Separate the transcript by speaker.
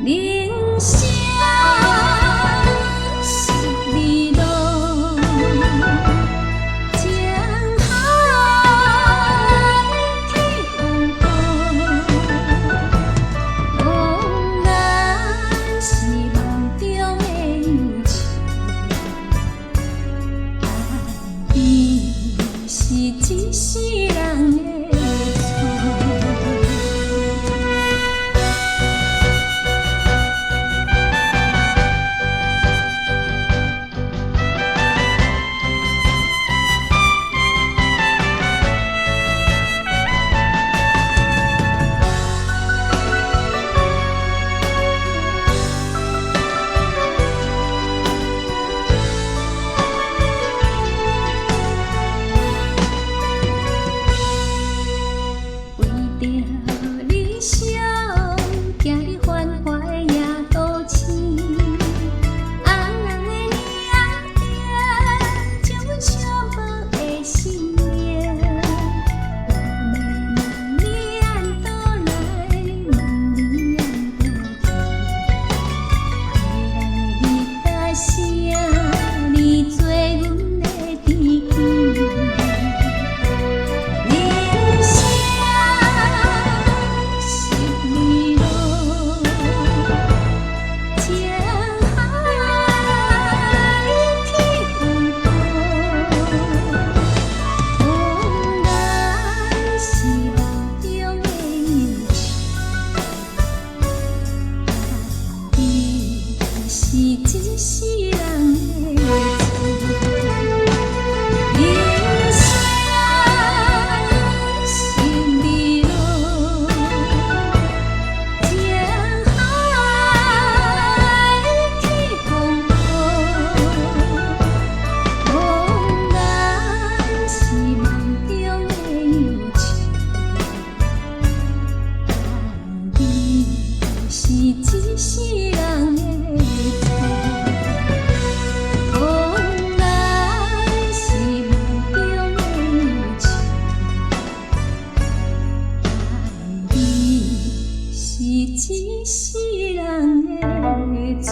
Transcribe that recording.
Speaker 1: 人生十里路，情海去风波。往日是梦中的忧愁，爱你是一世人的错。为着理想，行入繁华的夜都市，红红的你红灯，将阮寂寞的心灵。我要问你按倒来，问你按倒去，迷人的吉他声，你做阮的知己。人生十里路，情海去风波。往日是梦中的忧愁，爱你是一世人的错。人生十里路，情海去风波。往日是梦中的忧愁，爱你是一世人的错。往日是梦中的忧愁，爱你是一世人的错。